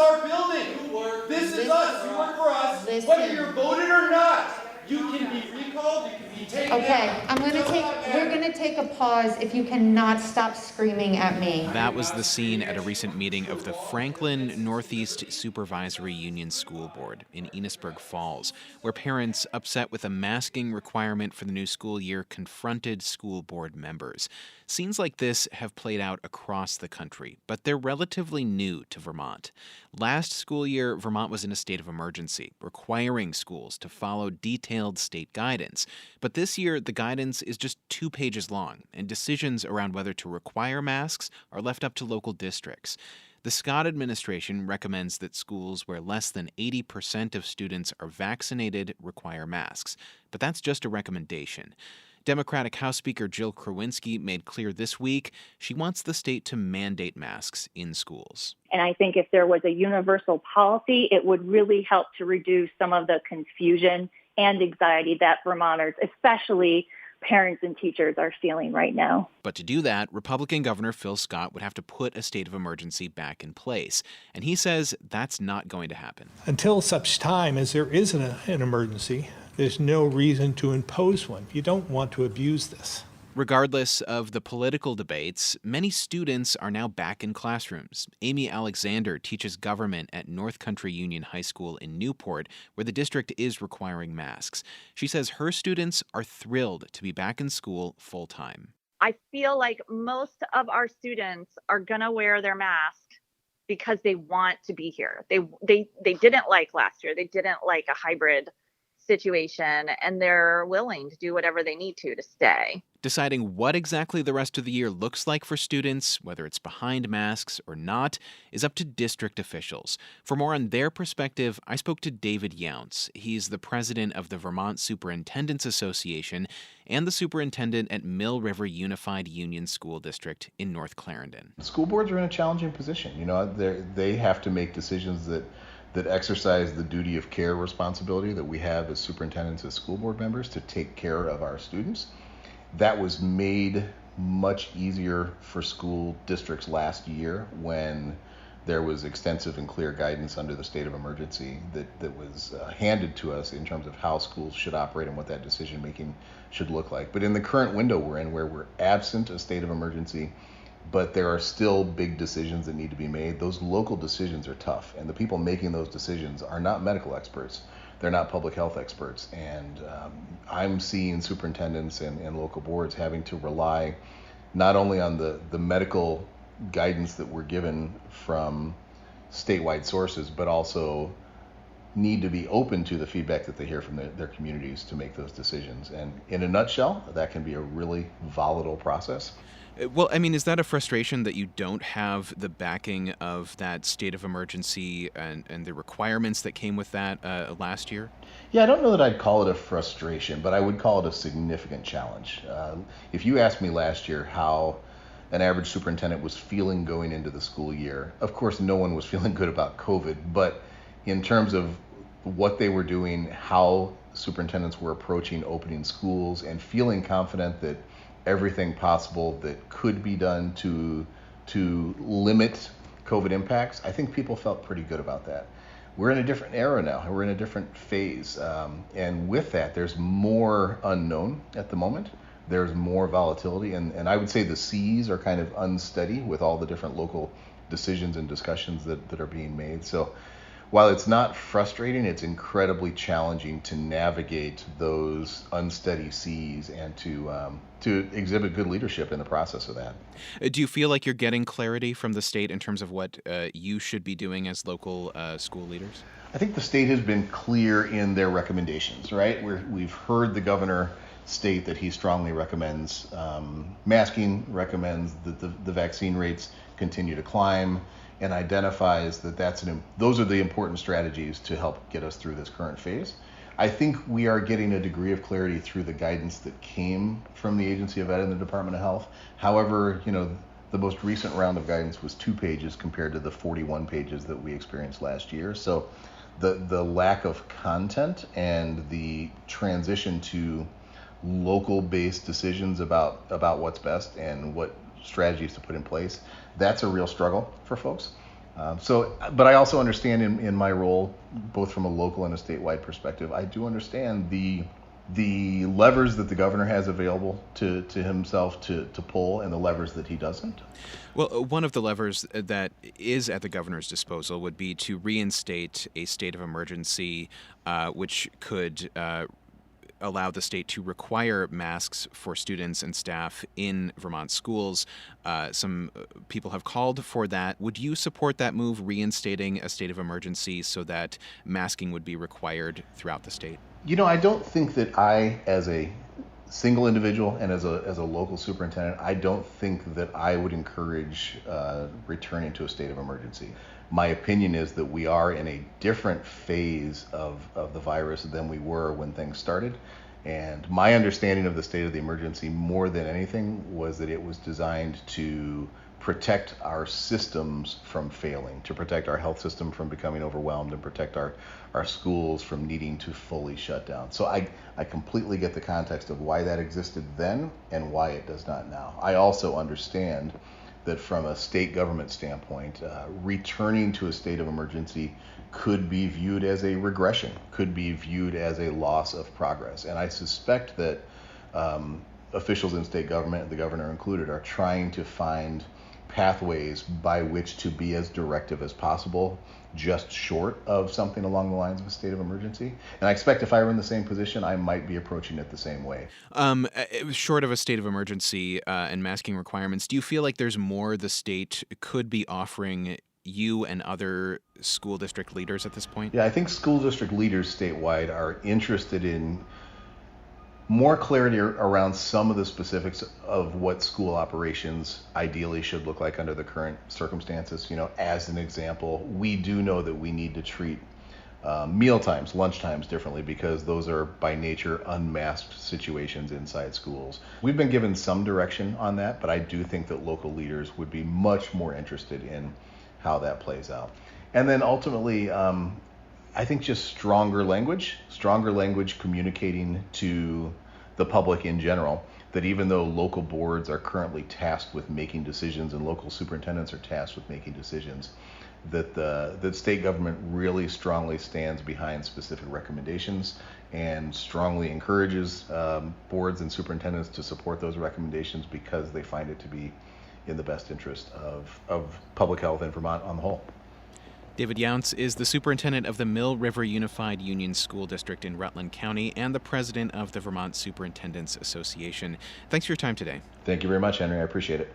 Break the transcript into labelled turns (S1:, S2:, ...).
S1: our building. This is us. You work for us. Whether you're voted or not, you can be recalled. You can be taken
S2: Okay,
S1: down.
S2: we're gonna take a pause if you cannot stop screaming at me.
S3: That was the scene at a recent meeting of the Franklin Northeast Supervisory Union School Board in Enosburg Falls, where parents upset with a masking requirement for the new school year confronted school board members. Scenes like this have played out across the country, but they're relatively new to Vermont. Last school year, Vermont was in a state of emergency, requiring schools to follow detailed state guidance. But this year, the guidance is just 2 pages long, and decisions around whether to require masks are left up to local districts. The Scott administration recommends that schools where less than 80% of students are vaccinated require masks, but that's just a recommendation. Democratic House Speaker Jill Krowinski made clear this week she wants the state to mandate masks in schools.
S4: And I think if there was a universal policy, it would really help to reduce some of the confusion and anxiety that Vermonters, especially parents and teachers, are feeling right now.
S3: But to do that, Republican Governor Phil Scott would have to put a state of emergency back in place. And he says that's not going to happen.
S5: Until such time as there is an emergency, there's no reason to impose one. You don't want to abuse this.
S3: Regardless of the political debates, many students are now back in classrooms. Amy Alexander teaches government at North Country Union High School in Newport, where the district is requiring masks. She says her students are thrilled to be back in school full-time.
S6: I feel like most of our students are going to wear their mask because they want to be here. They didn't like last year. They didn't like a hybrid situation, and they're willing to do whatever they need to stay.
S3: Deciding what exactly the rest of the year looks like for students, whether it's behind masks or not, is up to district officials. For more on their perspective, I spoke to David Younts. He's the president of the Vermont Superintendents Association and the superintendent at Mill River Unified Union School District in North Clarendon.
S7: School boards are in a challenging position. They have to make decisions that exercise the duty of care responsibility that we have as superintendents, as school board members, to take care of our students. That was made much easier for school districts last year when there was extensive and clear guidance under the state of emergency that was handed to us in terms of how schools should operate and what that decision making should look like. But in the current window we're in, where we're absent a state of emergency, but there are still big decisions that need to be made. Those local decisions are tough, and the people making those decisions are not medical experts. They're not public health experts, and I'm seeing superintendents and local boards having to rely not only on the medical guidance that we're given from statewide sources, but also need to be open to the feedback that they hear from their communities to make those decisions. And in a nutshell, that can be a really volatile process.
S3: Well, I mean, is that a frustration that you don't have the backing of that state of emergency and the requirements that came with that last year?
S7: Yeah, I don't know that I'd call it a frustration, but I would call it a significant challenge. If you asked me last year how an average superintendent was feeling going into the school year, of course, no one was feeling good about COVID, but in terms of what they were doing, how superintendents were approaching opening schools, and feeling confident that everything possible that could be done to limit COVID impacts, I think people felt pretty good about that. We're in a different era now. We're in a different phase. And with that, there's more unknown at the moment. There's more volatility. And I would say the seas are kind of unsteady with all the different local decisions and discussions that are being made. So while it's not frustrating, it's incredibly challenging to navigate those unsteady seas and to exhibit good leadership in the process of that.
S3: Do you feel like you're getting clarity from the state in terms of what you should be doing as local school leaders?
S7: I think the state has been clear in their recommendations, right? We've heard the governor state that he strongly recommends masking, recommends that the vaccine rates continue to climb, and identifies that those are the important strategies to help get us through this current phase. I think we are getting a degree of clarity through the guidance that came from the Agency of Ed and the Department of Health. However, the most recent round of guidance was 2 pages compared to the 41 pages that we experienced last year. So the lack of content and the transition to local-based decisions about what's best and what strategies to put in place, that's a real struggle for folks. But I also understand in my role, both from a local and a statewide perspective, I do understand the levers that the governor has available to himself to pull and the levers that he doesn't.
S3: Well, one of the levers that is at the governor's disposal would be to reinstate a state of emergency, which could allow the state to require masks for students and staff in Vermont schools. Some people have called for that. Would you support that move, reinstating a state of emergency so that masking would be required throughout the state?
S7: I don't think that I, as a single individual and as a local superintendent, I don't think that I would encourage returning to a state of emergency. My opinion is that we are in a different phase of the virus than we were when things started. And my understanding of the state of the emergency more than anything was that it was designed to protect our systems from failing, to protect our health system from becoming overwhelmed, and protect our schools from needing to fully shut down. So I completely get the context of why that existed then and why it does not now. I also understand that from a state government standpoint, returning to a state of emergency could be viewed as a regression, could be viewed as a loss of progress. And I suspect that officials in state government, the governor included, are trying to find pathways by which to be as directive as possible, just short of something along the lines of a state of emergency. And I expect if I were in the same position, I might be approaching it the same way.
S3: Short of a state of emergency and masking requirements, do you feel like there's more the state could be offering you and other school district leaders at this point?
S7: Yeah, I think school district leaders statewide are interested in more clarity around some of the specifics of what school operations ideally should look like under the current circumstances. As an example, we do know that we need to treat meal times, lunch times differently, because those are by nature unmasked situations inside schools. We've been given some direction on that, but I do think that local leaders would be much more interested in how that plays out. And then ultimately, I think just stronger language communicating to the public in general, that even though local boards are currently tasked with making decisions and local superintendents are tasked with making decisions, that state government really strongly stands behind specific recommendations and strongly encourages boards and superintendents to support those recommendations because they find it to be in the best interest of public health in Vermont on the whole.
S3: David Younts is the superintendent of the Mill River Unified Union School District in Rutland County and the president of the Vermont Superintendents Association. Thanks for your time today.
S7: Thank you very much, Henry. I appreciate it.